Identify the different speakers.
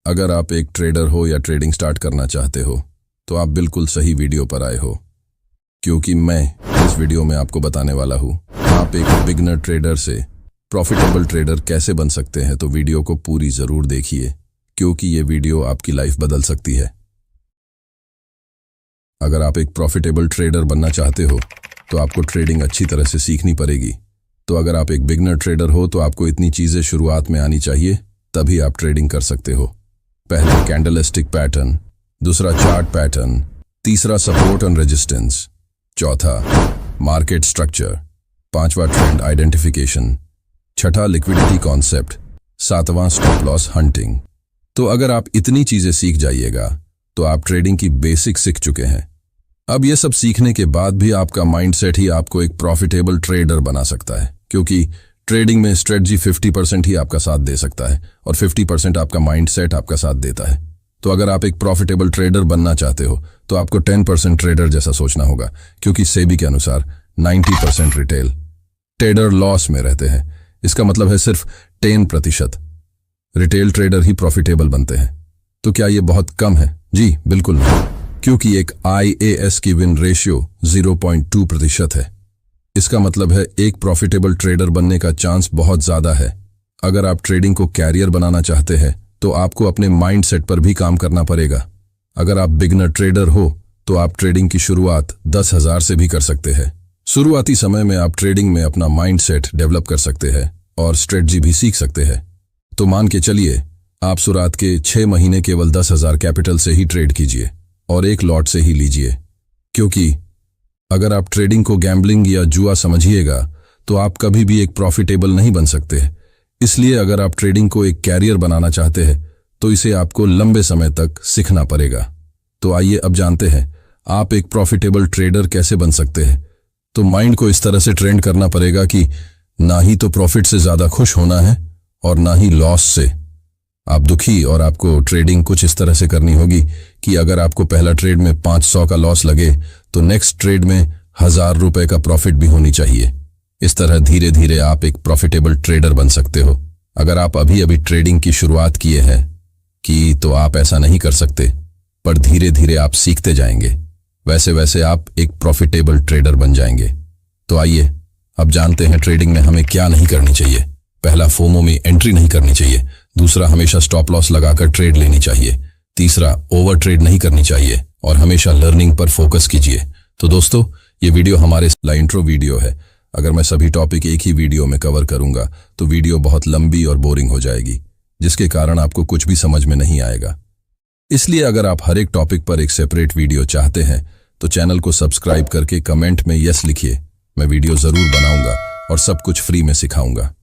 Speaker 1: अगर आप एक ट्रेडर हो या ट्रेडिंग स्टार्ट करना चाहते हो तो आप बिल्कुल सही वीडियो पर आए हो, क्योंकि मैं इस वीडियो में आपको बताने वाला हूँ आप एक बिगनर ट्रेडर से प्रॉफिटेबल ट्रेडर कैसे बन सकते हैं। तो वीडियो को पूरी ज़रूर देखिए, क्योंकि ये वीडियो आपकी लाइफ बदल सकती है। अगर आप एक प्रॉफिटेबल ट्रेडर बनना चाहते हो तो आपको ट्रेडिंग अच्छी तरह से सीखनी पड़ेगी। तो अगर आप एक बिगनर ट्रेडर हो तो आपको इतनी चीज़ें शुरुआत में आनी चाहिए, तभी आप ट्रेडिंग कर सकते हो। पहला कैंडलस्टिक पैटर्न, दूसरा चार्ट पैटर्न, तीसरा सपोर्ट एंड रेजिस्टेंस, चौथा मार्केट स्ट्रक्चर, पांचवा ट्रेंड आइडेंटिफिकेशन, छठा लिक्विडिटी कॉन्सेप्ट, सातवां स्टॉप लॉस हंटिंग। तो अगर आप इतनी चीजें सीख जाइएगा तो आप ट्रेडिंग की बेसिक सीख चुके हैं। अब ये सब सीखने के बाद भी आपका माइंडसेट ही आपको एक प्रॉफिटेबल ट्रेडर बना सकता है, क्योंकि ट्रेडिंग में स्ट्रेटजी 50% ही आपका साथ दे सकता है और 50% आपका माइंडसेट आपका साथ देता है। तो अगर आप एक प्रॉफिटेबल ट्रेडर बनना चाहते हो तो आपको 10% ट्रेडर जैसा सोचना होगा, क्योंकि सेबी के अनुसार 90% रिटेल ट्रेडर लॉस में रहते हैं। इसका मतलब है सिर्फ 10% रिटेल ट्रेडर ही प्रॉफिटेबल बनते हैं। तो क्या ये बहुत कम है? जी बिल्कुल नहीं, क्योंकि एक IAS की विन रेशियो 0.2% है। इसका मतलब है एक प्रॉफिटेबल ट्रेडर बनने का चांस बहुत ज्यादा है। अगर आप ट्रेडिंग को कैरियर बनाना चाहते हैं तो आपको अपने माइंडसेट पर भी काम करना पड़ेगा। अगर आप बिगनर ट्रेडर हो तो आप ट्रेडिंग की शुरुआत 10,000 से भी कर सकते हैं। शुरुआती समय में आप ट्रेडिंग में अपना माइंडसेट डेवलप कर सकते हैं और स्ट्रेटजी भी सीख सकते हैं। तो मान के चलिए आप शुरुआत के 6 महीने केवल 10,000 कैपिटल से ही ट्रेड कीजिए और एक लॉट से ही लीजिए, क्योंकि अगर आप ट्रेडिंग को गैम्बलिंग या जुआ समझिएगा तो आप कभी भी एक प्रॉफिटेबल नहीं बन सकते। इसलिए अगर आप ट्रेडिंग को एक कैरियर बनाना चाहते हैं तो इसे आपको लंबे समय तक सीखना पड़ेगा। तो आइए अब जानते हैं आप एक प्रॉफिटेबल ट्रेडर कैसे बन सकते हैं। तो माइंड को इस तरह से ट्रेन करना पड़ेगा कि ना ही तो प्रॉफिट से ज्यादा खुश होना है और ना ही लॉस से आप दुखी, और आपको ट्रेडिंग कुछ इस तरह से करनी होगी कि अगर आपको पहला ट्रेड में 500 का लॉस लगे तो नेक्स्ट ट्रेड में 1000 रुपए का प्रॉफिट भी होनी चाहिए। इस तरह धीरे धीरे आप एक प्रॉफिटेबल ट्रेडर बन सकते हो। अगर आप अभी अभी ट्रेडिंग की शुरुआत किए हैं तो आप ऐसा नहीं कर सकते, पर धीरे धीरे आप सीखते जाएंगे, वैसे वैसे आप एक प्रॉफिटेबल ट्रेडर बन जाएंगे। तो आइए अब जानते हैं ट्रेडिंग में हमें क्या नहीं करनी चाहिए। पहला, फोमो में एंट्री नहीं करनी चाहिए। दूसरा, हमेशा स्टॉप लॉस लगाकर ट्रेड लेनी चाहिए। तीसरा, ओवर ट्रेड नहीं करनी चाहिए और हमेशा लर्निंग पर फोकस कीजिए। तो दोस्तों, ये वीडियो हमारे इंट्रो वीडियो है। अगर मैं सभी टॉपिक एक ही वीडियो में कवर करूंगा तो वीडियो बहुत लंबी और बोरिंग हो जाएगी, जिसके कारण आपको कुछ भी समझ में नहीं आएगा। इसलिए अगर आप हर एक टॉपिक पर एक सेपरेट वीडियो चाहते हैं तो चैनल को सब्सक्राइब करके कमेंट में यस लिखिए। मैं वीडियो जरूर बनाऊंगा और सब कुछ फ्री में सिखाऊंगा।